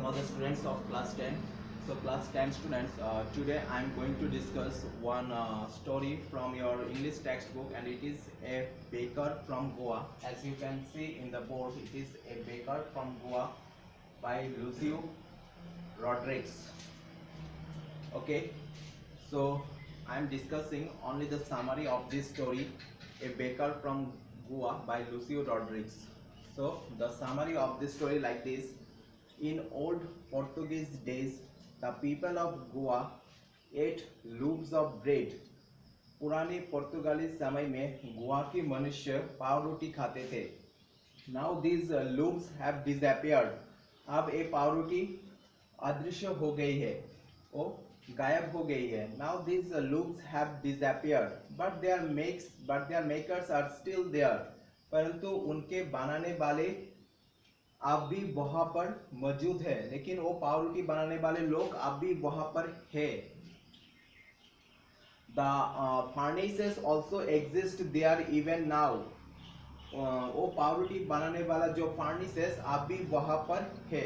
all the students of class 10. So class 10 students, today I am going to discuss one story from your English textbook, and it is a baker from Goa. As you can see in the board, it is a baker from Goa by Lucio Rodriguez. Okay, so I am discussing only the summary of this story, a baker from Goa by Lucio Rodriguez. So the summary of this story like this: in old Portuguese days, the people of Goa ate loaves of bread. पुराने पुर्तगाली समय में गोवा के मनुष्य पाव रोटी खाते थे. Now these loaves have disappeared. अब ये पाव रोटी अदृश्य हो गई है, ओ गायब हो गई है. Now these loaves have disappeared, but their makers are still there. परंतु उनके बनाने वाले अब भी वहां पर मौजूद है. लेकिन वो पाव रोटी बनाने वाले लोग अब भी वहां पर है. The furnaces also exist there even now. वो पाव रोटी बनाने वाला जो furnaces अब भी वहां पर है.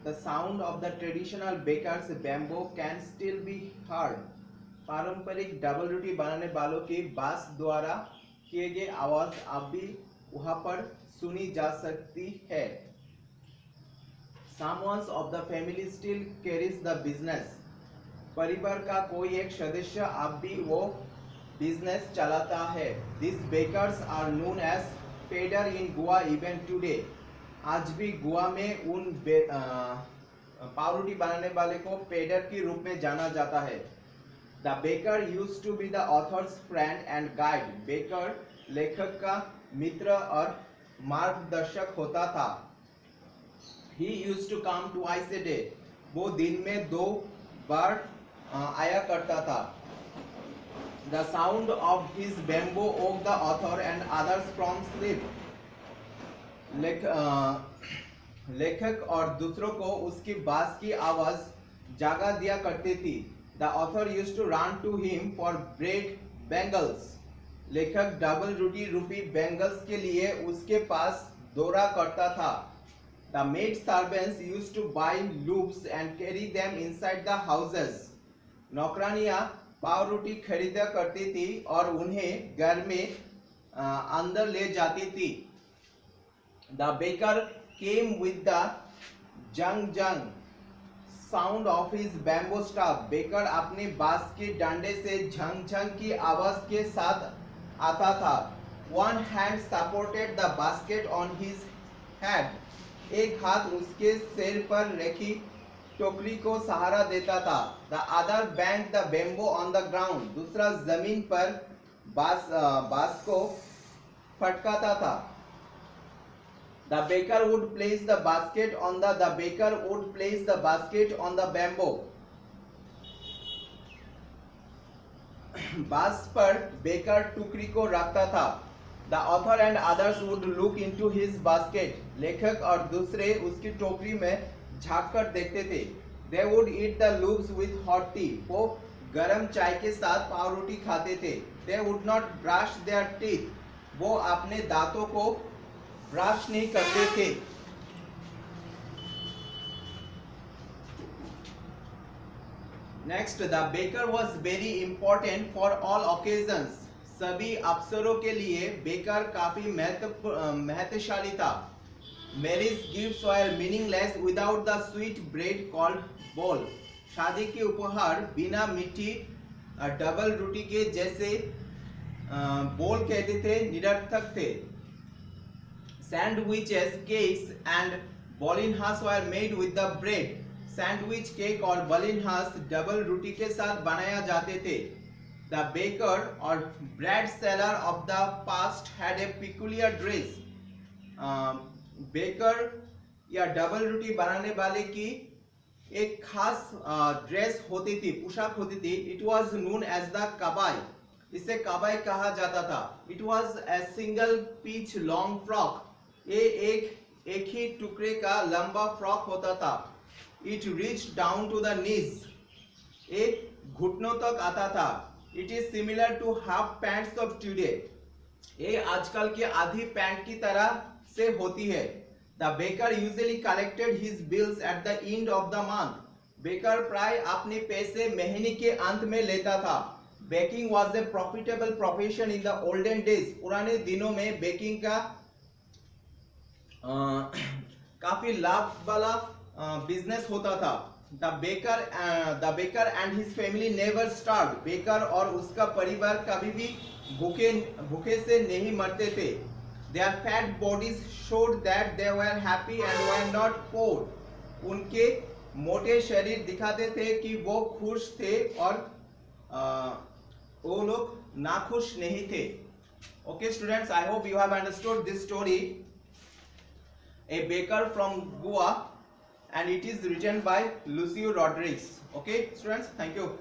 The sound of the traditional baker's bamboo can still be heard. पारंपरिक डबल रोटी बनाने वालों के बांस द्वारा किए गए आवाज अब भी वहां पर सुनी जा सकती है. Someone of the family still carries the business. परिवार का कोई एक सदस्य अब भी वो बिजनेस चलाता है. These bakers are known as pedder in Goa even today. आज भी गोवा में उन पाव रोटी बनाने वाले को पेडर के रूप में जाना जाता है. The baker used to be the author's friend and guide. Baker लेखक का मित्र और मार्गदर्शक होता था. He used to come twice a day. वो दिन में 2 बार आया करता था. The sound of his bamboo woke the author and others from sleep. लेखक और दूसरों को उसकी बांस की आवाज जागा दिया करती थी. The author used to run to him for bread bangles. लेखक डबल रोटी रूपी बैंगल्स के लिए उसके पास दौड़ा करता था. The maid servants used to buy loaves and carry them inside the houses. नौकरानियां पाव रोटी खरीदा करती थी और उन्हें घर में अंदर ले जाती थी. The baker came with the jung sound of his bamboo staff. Baker अपने बांस के डंडे से झंग की आवाज के साथ आता था. One hand supported the basket on his head. एक हाथ उसके सिर पर रखी टोकरी को सहारा देता था. The other banged the bamboo on the ground. दूसरा जमीन पर बांस को फटकाता था. The baker would place the basket on the bamboo. बांस पर बेकर टोकरी को रखता था. The author and others would look into his basket. लेखक और दूसरे उसकी टोकरी में झांककर देखते थे. They would eat the loaves with hot tea. वो गरम चाय के साथ पाव रोटी खाते थे. They would not brush their teeth. वो अपने दांतों को ब्रश नहीं करते थे. Next, the baker was very important for all occasions. सभी अवसरों के लिए बेकर काफी महत्वशाली था. Marriage gifts were meaningless without the sweet bread called bowl. शादी के उपहार बिना मीठी डबल रोटी के जैसे बोल कहते थे निरर्थक थे. Sandwiches, cakes and bolinas were made with the bread. Sandwich, cake और बलिनहास डबल रोटी के साथ बनाया जाते थे. The baker or bread seller of the past had a peculiar dress. Baker या डबल रोटी बनाने वाले की एक खास ड्रेस होती थी, पोशाक होती थी. It was known as the kabai. इसे काबाई कहा जाता था. It was a single pitch long frock. ये एक ही टुकड़े का लंबा फ्रॉक होता था. It reached down to the knees. एक घुटनों तक आता था. It is similar to half pants of today. ये आजकल के आधी पैंट की तरह से होती है. The baker usually collected his bills at the end of the month. Baker प्राय अपने पैसे महीने के अंत में लेता था. Baking was a profitable profession in the olden days. पुराने दिनों में बेकिंग का काफी लाभ वाला बिजनेस होता था. The baker and his family never starved. Baker और उसका परिवार कभी भी भूखे से नहीं मरते थे. Their fat bodies showed that they were happy and were not poor. उनके मोटे शरीर दिखाते थे कि वो खुश थे और वो लोग नाखुश नहीं थे. Okay students, I hope you have understood this story. A baker from Goa, and it is written by Lucio Rodriguez. Okay students, thank you.